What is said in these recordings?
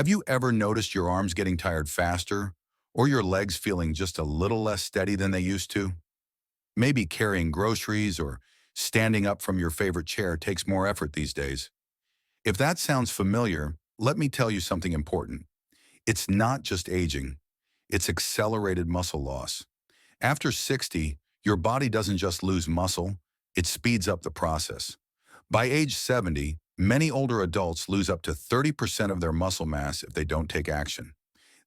Have you ever noticed your arms getting tired faster or your legs feeling just a little less steady than they used to? Maybe carrying groceries or standing up from your favorite chair takes more effort these days. If that sounds familiar, let me tell you something important. It's not just aging, it's accelerated muscle loss. After 60, your body doesn't just lose muscle, it speeds up the process. By age 70, many older adults lose up to 30% of their muscle mass if they don't take action.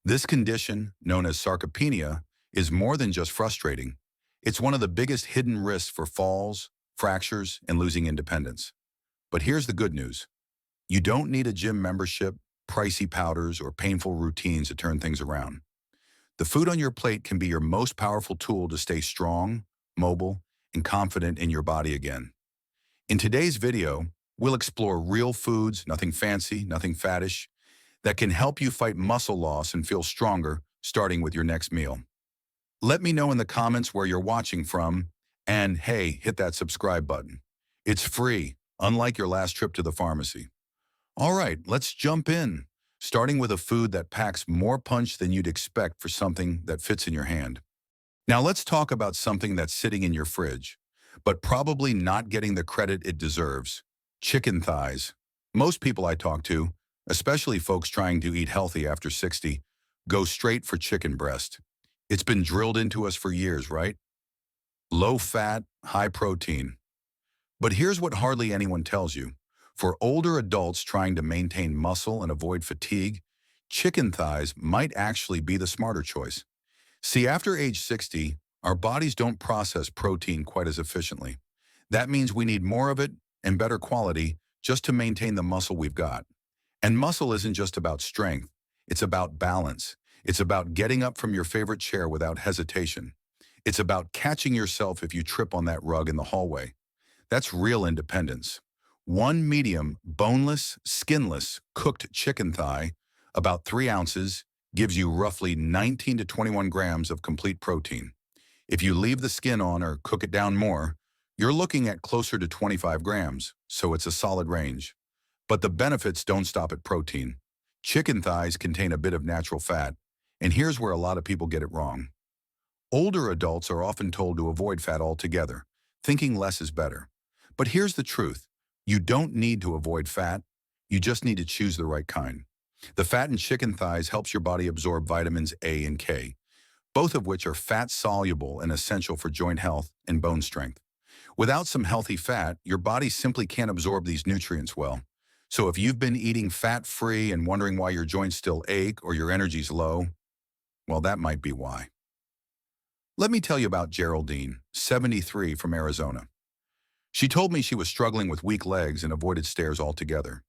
This condition, known as sarcopenia, is more than just frustrating. It's one of the biggest hidden risks for falls, fractures, and losing independence. But here's the good news. You don't need a gym membership, pricey powders, or painful routines to turn things around. The food on your plate can be your most powerful tool to stay strong, mobile, and confident in your body again. In today's video, we'll explore real foods, nothing fancy, nothing faddish, that can help you fight muscle loss and feel stronger, starting with your next meal. Let me know in the comments where you're watching from, and hey, hit that subscribe button. It's free, unlike your last trip to the pharmacy. All right, let's jump in, starting with a food that packs more punch than you'd expect for something that fits in your hand. Now let's talk about something that's sitting in your fridge, but probably not getting the credit it deserves. Chicken thighs. Most people I talk to, especially folks trying to eat healthy after 60, go straight for chicken breast. It's been drilled into us for years, right? Low fat, high protein. But here's what hardly anyone tells you. For older adults trying to maintain muscle and avoid fatigue, chicken thighs might actually be the smarter choice. See, after age 60, our bodies don't process protein quite as efficiently. That means we need more of it and better quality just to maintain the muscle we've got. And muscle isn't just about strength, it's about balance. It's about getting up from your favorite chair without hesitation. It's about catching yourself if you trip on that rug in the hallway. That's real independence. One medium, boneless, skinless, cooked chicken thigh, about 3 ounces, gives you roughly 19 to 21 grams of complete protein. If you leave the skin on or cook it down more, you're looking at closer to 25 grams, so it's a solid range. But the benefits don't stop at protein. Chicken thighs contain a bit of natural fat, and here's where a lot of people get it wrong. Older adults are often told to avoid fat altogether, thinking less is better. But here's the truth. You don't need to avoid fat, you just need to choose the right kind. The fat in chicken thighs helps your body absorb vitamins A and K, both of which are fat-soluble and essential for joint health and bone strength. Without some healthy fat, your body simply can't absorb these nutrients well. So if you've been eating fat-free and wondering why your joints still ache or your energy's low, well, that might be why. Let me tell you about Geraldine, 73, from Arizona. She told me she was struggling with weak legs and avoided stairs altogether.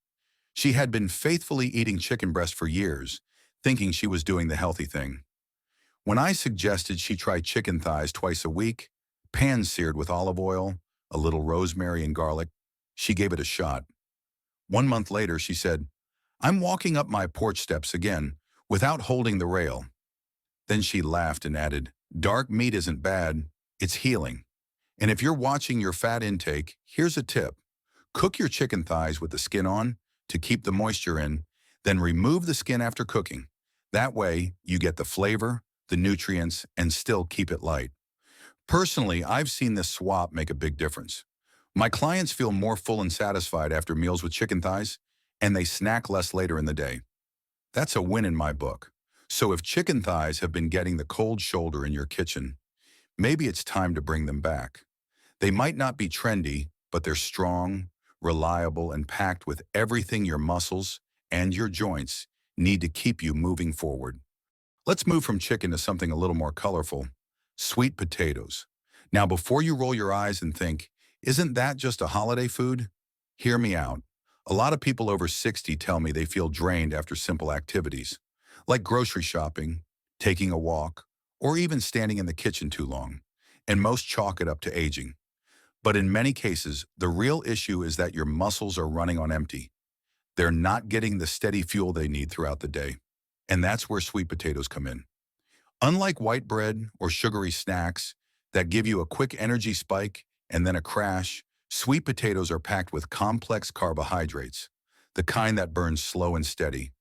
She had been faithfully eating chicken breast for years, thinking she was doing the healthy thing. When I suggested she try chicken thighs twice a week, pan-seared with olive oil, a little rosemary and garlic, she gave it a shot. 1 month later, she said, "I'm walking up my porch steps again, without holding the rail." Then she laughed and added, "Dark meat isn't bad, it's healing." And if you're watching your fat intake, here's a tip. Cook your chicken thighs with the skin on to keep the moisture in, then remove the skin after cooking. That way, you get the flavor, the nutrients, and still keep it light. Personally, I've seen this swap make a big difference. My clients feel more full and satisfied after meals with chicken thighs, and they snack less later in the day. That's a win in my book. So if chicken thighs have been getting the cold shoulder in your kitchen, maybe it's time to bring them back. They might not be trendy, but they're strong, reliable, and packed with everything your muscles and your joints need to keep you moving forward. Let's move from chicken to something a little more colorful: sweet potatoes. Now, before you roll your eyes and think, "Isn't that just a holiday food?" Hear me out. A lot of people over 60 tell me they feel drained after simple activities, like grocery shopping, taking a walk, or even standing in the kitchen too long, and most chalk it up to aging. But in many cases, the real issue is that your muscles are running on empty. They're not getting the steady fuel they need throughout the day. And that's where sweet potatoes come in. Unlike white bread or sugary snacks that give you a quick energy spike and then a crash, sweet potatoes are packed with complex carbohydrates, the kind that burns slow and steady.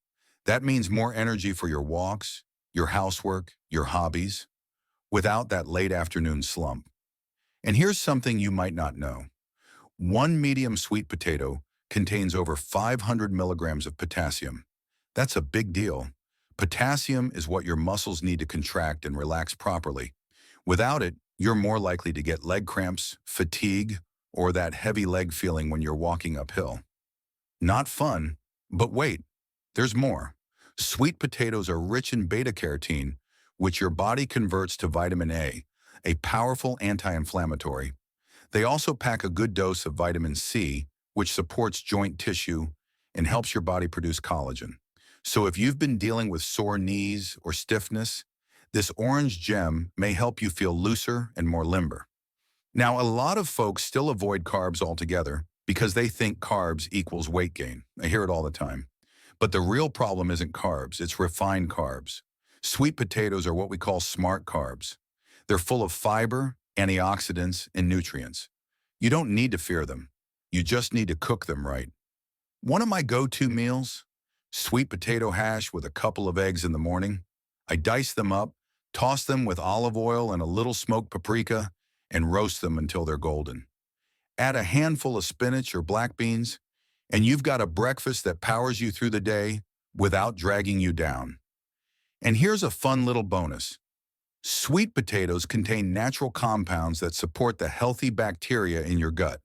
That means more energy for your walks, your housework, your hobbies, without that late afternoon slump. And here's something you might not know. One medium sweet potato contains over 500 milligrams of potassium. That's a big deal. Potassium is what your muscles need to contract and relax properly. Without it, you're more likely to get leg cramps, fatigue, or that heavy leg feeling when you're walking uphill. Not fun, but wait, there's more. Sweet potatoes are rich in beta-carotene, which your body converts to vitamin A powerful anti-inflammatory. They also pack a good dose of vitamin C, which supports joint tissue and helps your body produce collagen. So if you've been dealing with sore knees or stiffness, this orange gem may help you feel looser and more limber. Now, a lot of folks still avoid carbs altogether because they think carbs equals weight gain. I hear it all the time. But the real problem isn't carbs, it's refined carbs. Sweet potatoes are what we call smart carbs. They're full of fiber, antioxidants, and nutrients. You don't need to fear them. You just need to cook them right. One of my go-to meals? Sweet potato hash with a couple of eggs in the morning. I dice them up, toss them with olive oil and a little smoked paprika, and roast them until they're golden. Add a handful of spinach or black beans, and you've got a breakfast that powers you through the day without dragging you down. And here's a fun little bonus. Sweet potatoes contain natural compounds that support the healthy bacteria in your gut.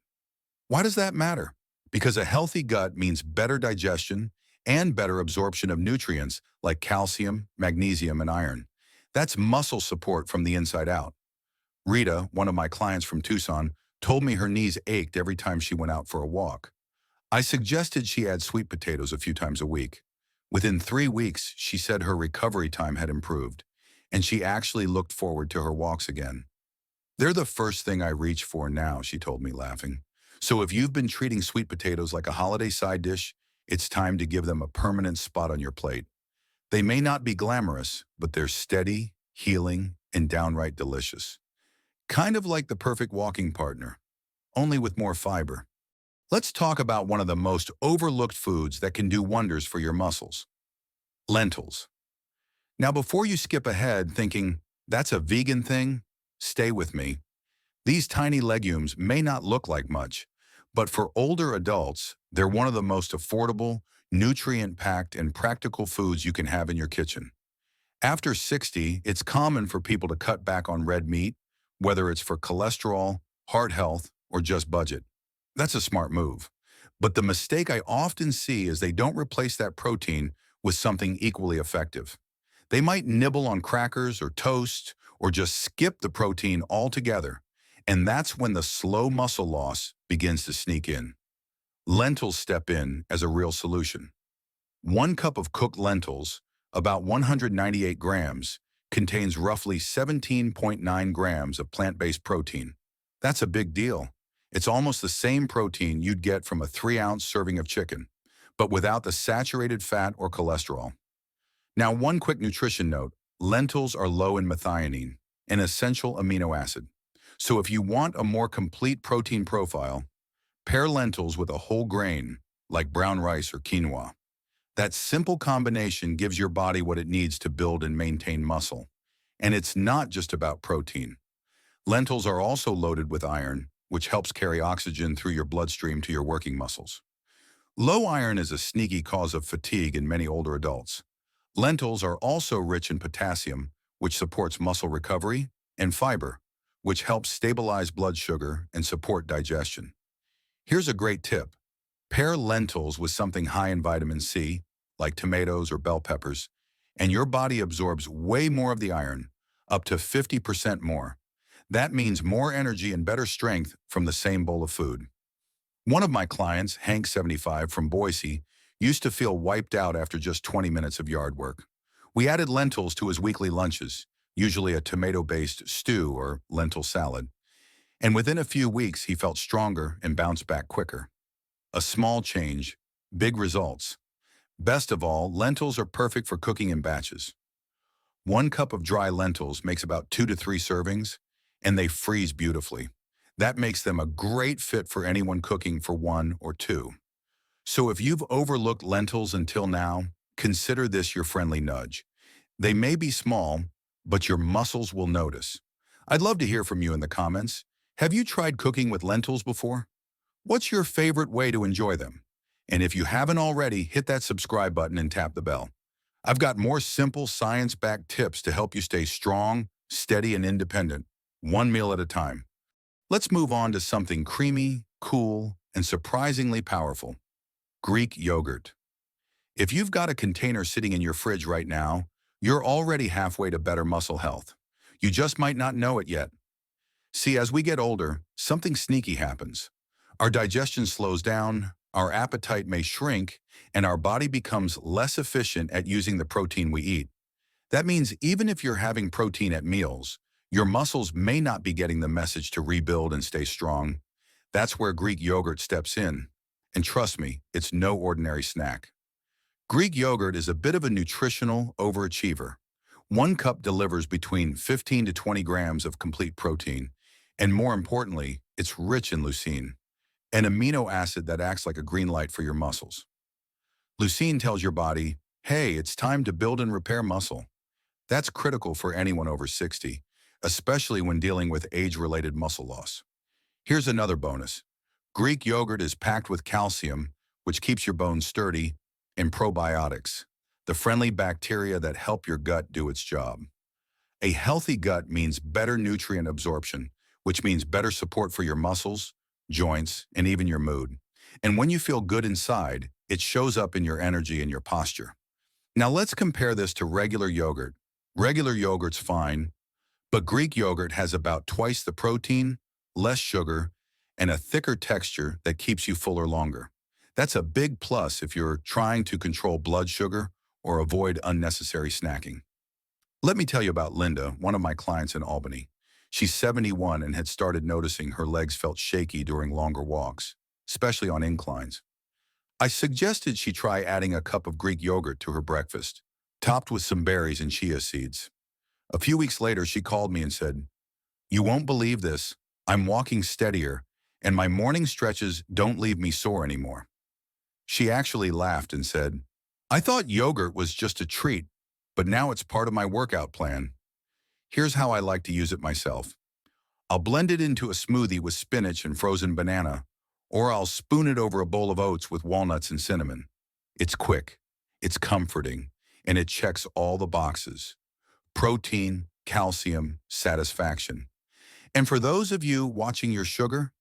Why does that matter? Because a healthy gut means better digestion and better absorption of nutrients like calcium, magnesium, and iron. That's muscle support from the inside out. Rita, one of my clients from Tucson, told me her knees ached every time she went out for a walk. I suggested she add sweet potatoes a few times a week. Within 3 weeks, she said her recovery time had improved, and she actually looked forward to her walks again. They're the first thing I reach for now, she told me, laughing. So if you've been treating sweet potatoes like a holiday side dish, it's time to give them a permanent spot on your plate. They may not be glamorous, but they're steady, healing, and downright delicious. Kind of like the perfect walking partner, only with more fiber. Let's talk about one of the most overlooked foods that can do wonders for your muscles. Lentils. Now, before you skip ahead thinking, that's a vegan thing, stay with me. These tiny legumes may not look like much, but for older adults, they're one of the most affordable, nutrient-packed, and practical foods you can have in your kitchen. After 60, it's common for people to cut back on red meat, whether it's for cholesterol, heart health, or just budget. That's a smart move. But the mistake I often see is they don't replace that protein with something equally effective. They might nibble on crackers or toast, or just skip the protein altogether. And that's when the slow muscle loss begins to sneak in. Lentils step in as a real solution. 1 cup of cooked lentils, about 198 grams, contains roughly 17.9 grams of plant-based protein. That's a big deal. It's almost the same protein you'd get from a 3-ounce serving of chicken, but without the saturated fat or cholesterol. Now, one quick nutrition note, lentils are low in methionine, an essential amino acid. So if you want a more complete protein profile, pair lentils with a whole grain, like brown rice or quinoa. That simple combination gives your body what it needs to build and maintain muscle. And it's not just about protein. Lentils are also loaded with iron, which helps carry oxygen through your bloodstream to your working muscles. Low iron is a sneaky cause of fatigue in many older adults. Lentils are also rich in potassium, which supports muscle recovery, and fiber, which helps stabilize blood sugar and support digestion. Here's a great tip. Pair lentils with something high in vitamin C, like tomatoes or bell peppers, and your body absorbs way more of the iron, up to 50% more. That means more energy and better strength from the same bowl of food. One of my clients, Hank 75 from Boise, used to feel wiped out after just 20 minutes of yard work. We added lentils to his weekly lunches, usually a tomato-based stew or lentil salad. And within a few weeks, he felt stronger and bounced back quicker. A small change, big results. Best of all, lentils are perfect for cooking in batches. 1 cup of dry lentils makes about 2 to 3 servings, and they freeze beautifully. That makes them a great fit for anyone cooking for 1 or 2. So if you've overlooked lentils until now, consider this your friendly nudge. They may be small, but your muscles will notice. I'd love to hear from you in the comments. Have you tried cooking with lentils before? What's your favorite way to enjoy them? And if you haven't already, hit that subscribe button and tap the bell. I've got more simple science-backed tips to help you stay strong, steady, and independent, one meal at a time. Let's move on to something creamy, cool, and surprisingly powerful: Greek yogurt. If you've got a container sitting in your fridge right now, you're already halfway to better muscle health. You just might not know it yet. See, as we get older, something sneaky happens. Our digestion slows down, our appetite may shrink, and our body becomes less efficient at using the protein we eat. That means even if you're having protein at meals, your muscles may not be getting the message to rebuild and stay strong. That's where Greek yogurt steps in. And trust me, it's no ordinary snack. Greek yogurt is a bit of a nutritional overachiever. 1 cup delivers between 15 to 20 grams of complete protein, and more importantly, it's rich in leucine, an amino acid that acts like a green light for your muscles. Leucine tells your body, hey, it's time to build and repair muscle. That's critical for anyone over 60, especially when dealing with age-related muscle loss. Here's another bonus. Greek yogurt is packed with calcium, which keeps your bones sturdy, and probiotics, the friendly bacteria that help your gut do its job. A healthy gut means better nutrient absorption, which means better support for your muscles, joints, and even your mood. And when you feel good inside, it shows up in your energy and your posture. Now let's compare this to regular yogurt. Regular yogurt's fine, but Greek yogurt has about twice the protein, less sugar, and a thicker texture that keeps you fuller longer. That's a big plus if you're trying to control blood sugar or avoid unnecessary snacking. Let me tell you about Linda, one of my clients in Albany. She's 71 and had started noticing her legs felt shaky during longer walks, especially on inclines. I suggested she try adding a cup of Greek yogurt to her breakfast, topped with some berries and chia seeds. A few weeks later, she called me and said, "You won't believe this. I'm walking steadier, and my morning stretches don't leave me sore anymore." She actually laughed and said, "I thought yogurt was just a treat, but now it's part of my workout plan." Here's how I like to use it myself. I'll blend it into a smoothie with spinach and frozen banana, or I'll spoon it over a bowl of oats with walnuts and cinnamon. It's quick, it's comforting, and it checks all the boxes: protein, calcium, satisfaction. And for those of you watching your sugar,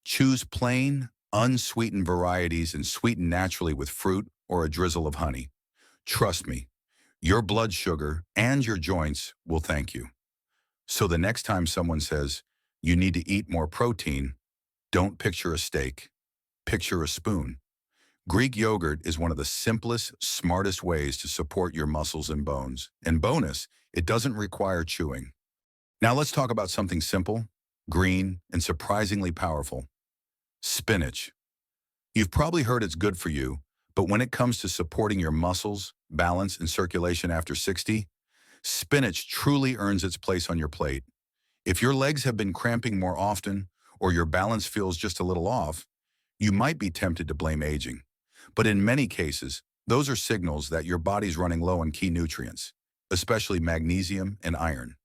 choose plain, unsweetened varieties and sweeten naturally with fruit or a drizzle of honey. Trust me, your blood sugar and your joints will thank you. So the next time someone says, you need to eat more protein, don't picture a steak, picture a spoon. Greek yogurt is one of the simplest, smartest ways to support your muscles and bones. And bonus, it doesn't require chewing. Now let's talk about something simple, green, and surprisingly powerful: spinach. You've probably heard it's good for you, but when it comes to supporting your muscles, balance, and circulation after 60, spinach truly earns its place on your plate. If your legs have been cramping more often, or your balance feels just a little off, you might be tempted to blame aging. But in many cases, those are signals that your body's running low on key nutrients, especially magnesium and iron.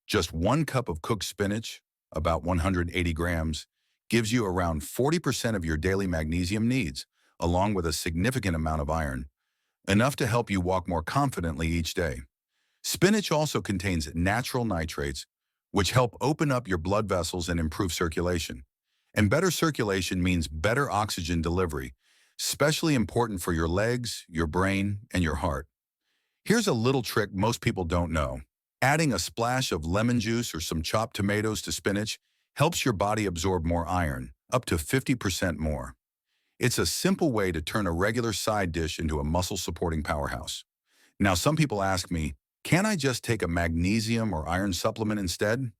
Just 1 cup of cooked spinach, about 180 grams, gives you around 40% of your daily magnesium needs, along with a significant amount of iron, enough to help you walk more confidently each day. Spinach also contains natural nitrates, which help open up your blood vessels and improve circulation. And better circulation means better oxygen delivery, especially important for your legs, your brain, and your heart. Here's a little trick most people don't know. Adding a splash of lemon juice or some chopped tomatoes to spinach helps your body absorb more iron, up to 50% more. It's a simple way to turn a regular side dish into a muscle-supporting powerhouse. Now, some people ask me, can I just take a magnesium or iron supplement instead?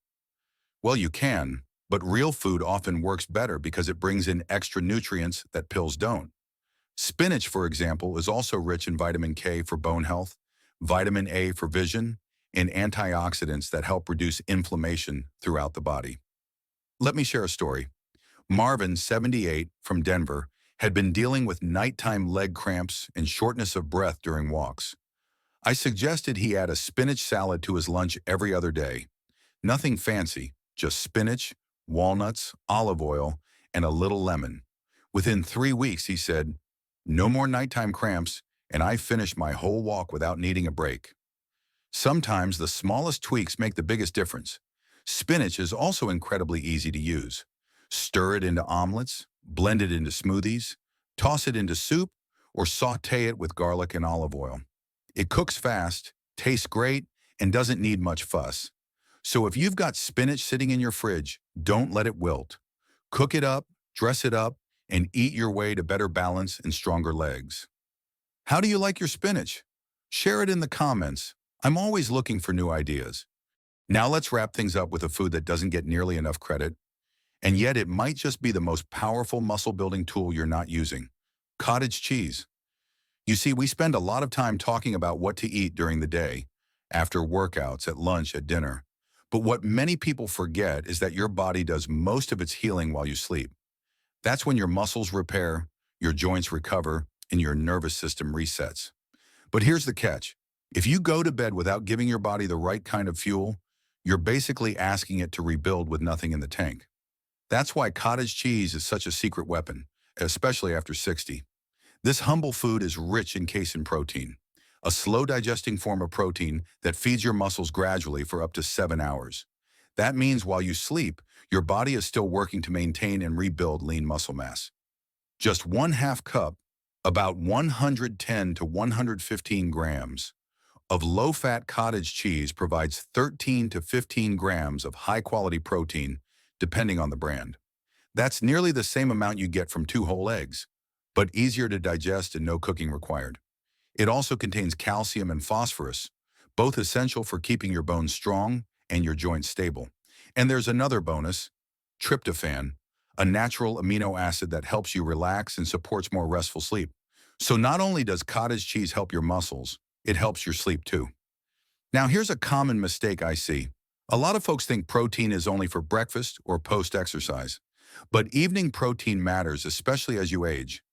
Well, you can, but real food often works better because it brings in extra nutrients that pills don't. Spinach, for example, is also rich in vitamin K for bone health, vitamin A for vision, and antioxidants that help reduce inflammation throughout the body. Let me share a story. Marvin, 78, from Denver, had been dealing with nighttime leg cramps and shortness of breath during walks. I suggested he add a spinach salad to his lunch every other day. Nothing fancy, just spinach, walnuts, olive oil, and a little lemon. Within 3 weeks, he said, "No more nighttime cramps," and I finished my whole walk without needing a break. Sometimes the smallest tweaks make the biggest difference. Spinach is also incredibly easy to use. Stir it into omelets, blend it into smoothies, toss it into soup, or saute it with garlic and olive oil. It cooks fast, tastes great, and doesn't need much fuss. So if you've got spinach sitting in your fridge, don't let it wilt. Cook it up, dress it up, and eat your way to better balance and stronger legs. How do you like your spinach? Share it in the comments. I'm always looking for new ideas. Now let's wrap things up with a food that doesn't get nearly enough credit, and yet it might just be the most powerful muscle-building tool you're not using: cottage cheese. You see, we spend a lot of time talking about what to eat during the day, after workouts, at lunch, at dinner. But what many people forget is that your body does most of its healing while you sleep. That's when your muscles repair, your joints recover, and your nervous system resets. But here's the catch. If you go to bed without giving your body the right kind of fuel, you're basically asking it to rebuild with nothing in the tank. That's why cottage cheese is such a secret weapon, especially after 60. This humble food is rich in casein protein, a slow-digesting form of protein that feeds your muscles gradually for up to 7 hours. That means while you sleep, your body is still working to maintain and rebuild lean muscle mass. Just 1/2 cup, about 110 to 115 grams, of low-fat cottage cheese provides 13 to 15 grams of high-quality protein, depending on the brand. That's nearly the same amount you get from 2 whole eggs, but easier to digest and no cooking required. It also contains calcium and phosphorus, both essential for keeping your bones strong and your joints stable. And there's another bonus: tryptophan, a natural amino acid that helps you relax and supports more restful sleep. So not only does cottage cheese help your muscles, it helps your sleep too. Now here's a common mistake I see. A lot of folks think protein is only for breakfast or post-exercise. But evening protein matters, especially as you age.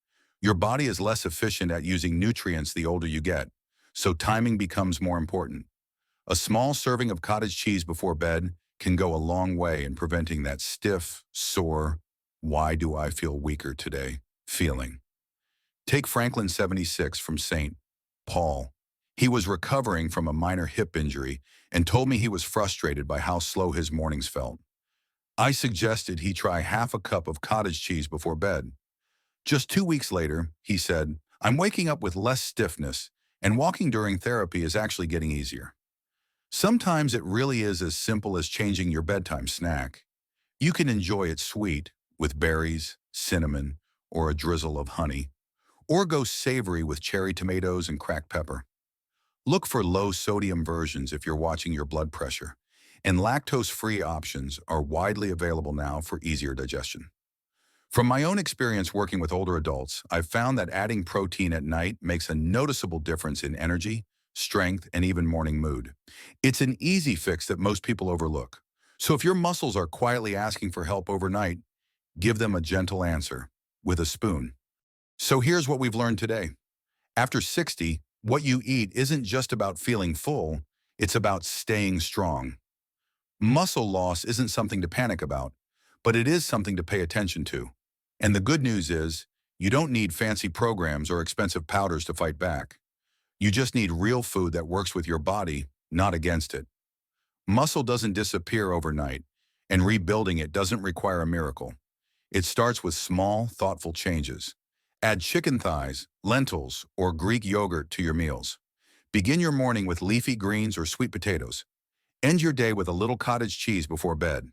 Your body is less efficient at using nutrients the older you get, so timing becomes more important. A small serving of cottage cheese before bed can go a long way in preventing that stiff, sore, "why do I feel weaker today" feeling. Take Franklin 76 from St. Paul. He was recovering from a minor hip injury and told me he was frustrated by how slow his mornings felt. I suggested he try 1/2 cup of cottage cheese before bed. Just 2 weeks later, he said, "I'm waking up with less stiffness, and walking during therapy is actually getting easier." Sometimes it really is as simple as changing your bedtime snack. You can enjoy it sweet, with berries, cinnamon, or a drizzle of honey, or go savory with cherry tomatoes and cracked pepper. Look for low-sodium versions if you're watching your blood pressure, and lactose-free options are widely available now for easier digestion. From my own experience working with older adults, I've found that adding protein at night makes a noticeable difference in energy, strength, and even morning mood. It's an easy fix that most people overlook. So if your muscles are quietly asking for help overnight, give them a gentle answer with a spoon. So here's what we've learned today. After 60, what you eat isn't just about feeling full, it's about staying strong. Muscle loss isn't something to panic about, but it is something to pay attention to. And the good news is, you don't need fancy programs or expensive powders to fight back. You just need real food that works with your body, not against it. Muscle doesn't disappear overnight, and rebuilding it doesn't require a miracle. It starts with small, thoughtful changes. Add chicken thighs, lentils, or Greek yogurt to your meals. Begin your morning with leafy greens or sweet potatoes. End your day with a little cottage cheese before bed.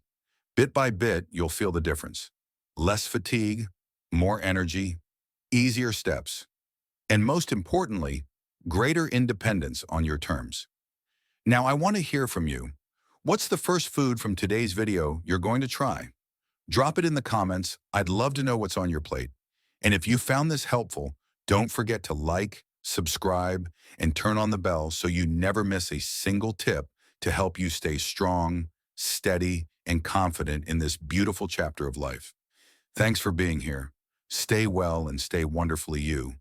Bit by bit, you'll feel the difference. Less fatigue, more energy, easier steps, and most importantly, greater independence on your terms. Now, I want to hear from you. What's the first food from today's video you're going to try? Drop it in the comments. I'd love to know what's on your plate. And if you found this helpful, don't forget to like, subscribe, and turn on the bell so you never miss a single tip to help you stay strong, steady, and confident in this beautiful chapter of life. Thanks for being here. Stay well and stay wonderfully you.